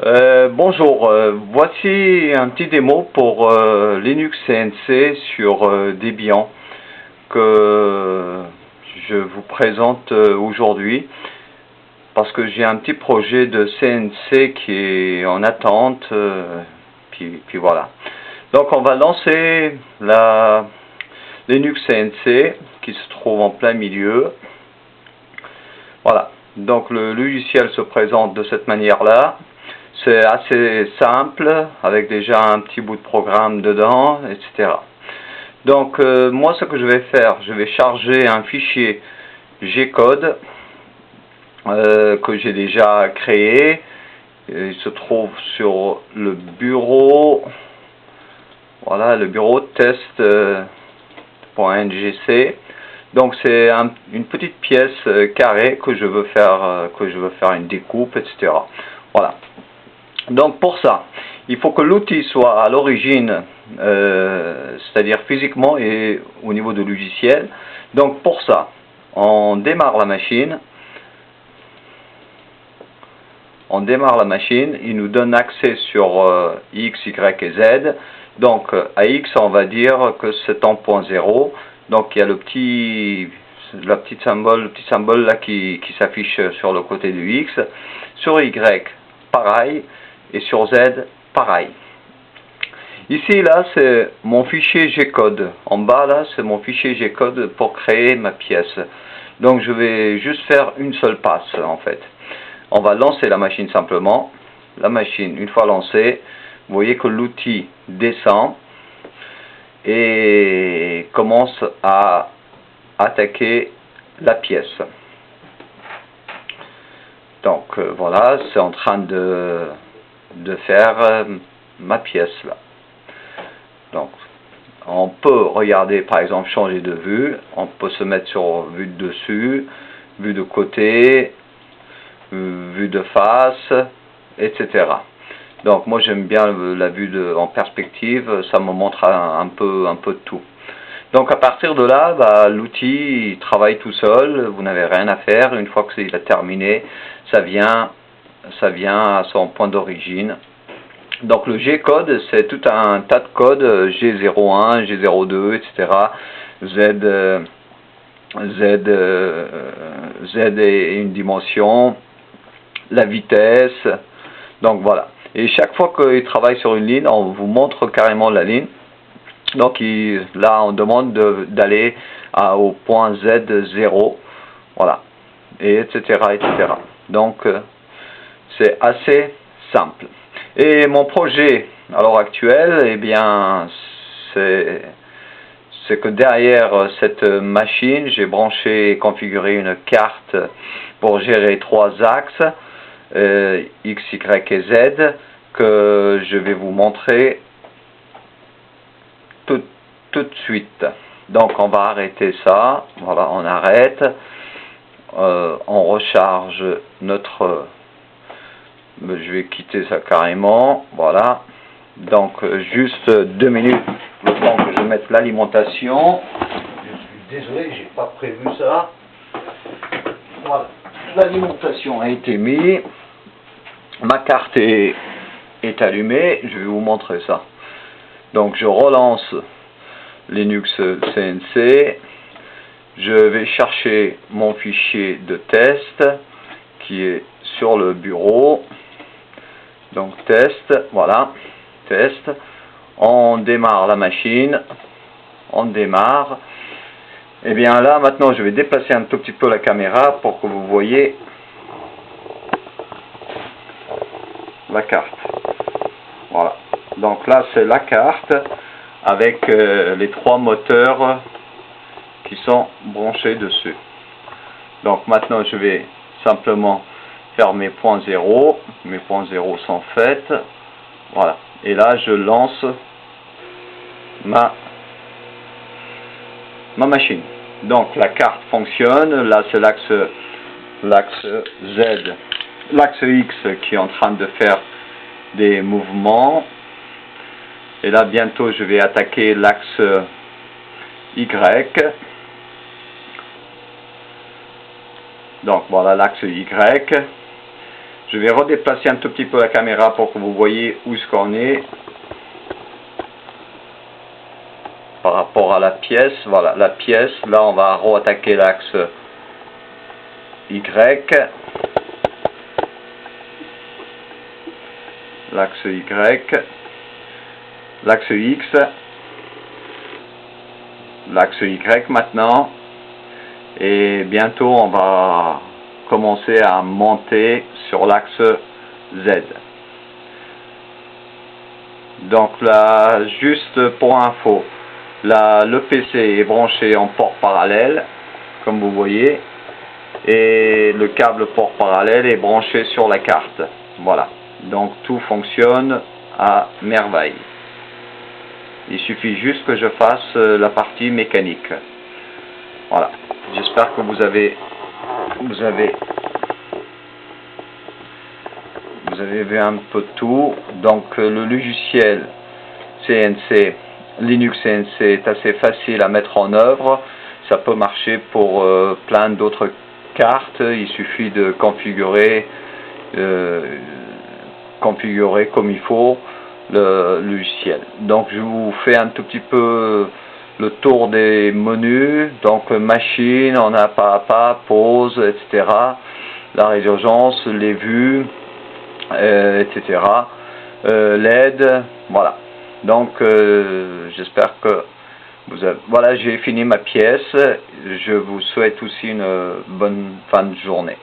Bonjour, voici un petit démo pour Linux CNC sur Debian que je vous présente aujourd'hui parce que j'ai un petit projet de CNC qui est en attente, puis voilà. Donc on va lancer la Linux CNC qui se trouve en plein milieu. Voilà, donc le logiciel se présente de cette manière-là. C'est assez simple, avec déjà un petit bout de programme dedans, etc. Donc moi ce que je vais faire, je vais charger un fichier G-code que j'ai déjà créé. Il se trouve sur le bureau, voilà, le bureau test.ngc. Donc c'est une petite pièce carrée que je veux faire une découpe, etc. Voilà. Donc pour ça, il faut que l'outil soit à l'origine, c'est-à-dire physiquement et au niveau du logiciel. Donc pour ça, on démarre la machine. Il nous donne accès sur X, Y et Z. Donc à X, on va dire que c'est en point 0. Donc il y a le petit symbole là qui s'affiche sur le côté du X. Sur Y, pareil. Et sur Z, pareil. Ici, là, c'est mon fichier G-code. En bas, là, c'est mon fichier G-code pour créer ma pièce. Donc, je vais juste faire une seule passe, en fait. On va lancer la machine simplement. La machine, une fois lancée, vous voyez que l'outil descend et commence à attaquer la pièce. Donc, voilà, c'est en train de faire ma pièce là. Donc on peut regarder, par exemple, changer de vue, on peut se mettre sur vue de dessus, vue de côté, vue de face, etc. Donc moi j'aime bien la vue en perspective, ça me montre un peu de tout. Donc à partir de là, l'outil travaille tout seul, vous n'avez rien à faire. Une fois qu'il a terminé, ça vient à son point d'origine. Donc le G-code, c'est tout un tas de codes, G01, G02, etc. Z est une dimension, la vitesse, donc voilà. Et chaque fois qu'il travaille sur une ligne, on vous montre carrément la ligne. Donc là, on demande d'aller au point Z0, voilà, et etc. etc. Donc c'est assez simple. Et mon projet à l'heure actuelle, eh bien, c'est que derrière cette machine, j'ai branché et configuré une carte pour gérer 3 axes, X, Y et Z, que je vais vous montrer tout de suite. Donc on va arrêter ça, voilà, on arrête, on recharge notre... Je vais quitter ça carrément, voilà. Donc juste 2 minutes, le temps que je mette l'alimentation. Je suis désolé, j'ai pas prévu ça. Voilà, l'alimentation a été mise, ma carte est allumée, je vais vous montrer ça. Donc je relance Linux CNC, je vais chercher mon fichier de test qui est sur le bureau. Donc test, voilà, test, on démarre la machine, on démarre. Et bien là maintenant je vais déplacer un tout petit peu la caméra pour que vous voyez la carte. Voilà, donc là c'est la carte avec les 3 moteurs qui sont branchés dessus. Donc maintenant je vais simplement faire mes points 0, mes points 0 sont faits, voilà, et là je lance ma machine. Donc la carte fonctionne, là c'est l'axe Z, l'axe X qui est en train de faire des mouvements, et là bientôt je vais attaquer l'axe Y. Donc voilà l'axe Y. Je vais redéplacer un tout petit peu la caméra pour que vous voyez où ce qu'on est par rapport à la pièce. Voilà, la pièce, là on va re-attaquer l'axe Y, l'axe Y, l'axe X, l'axe Y maintenant, et bientôt on va commencer à monter sur l'axe Z. Donc là, juste pour info, là le PC est branché en port parallèle, comme vous voyez, et le câble port parallèle est branché sur la carte. Voilà, donc tout fonctionne à merveille. Il suffit juste que je fasse la partie mécanique. Voilà, j'espère que vous avez vu un peu tout. Donc le logiciel CNC, Linux CNC est assez facile à mettre en œuvre. Ça peut marcher pour plein d'autres cartes. Il suffit de configurer comme il faut le logiciel. Donc je vous fais un tout petit peu le tour des menus. Donc machine, on a pas à pas, pause, etc. La résurgence, les vues, etc. LED, voilà. Donc j'espère que vous avez... Voilà, j'ai fini ma pièce. Je vous souhaite aussi une bonne fin de journée.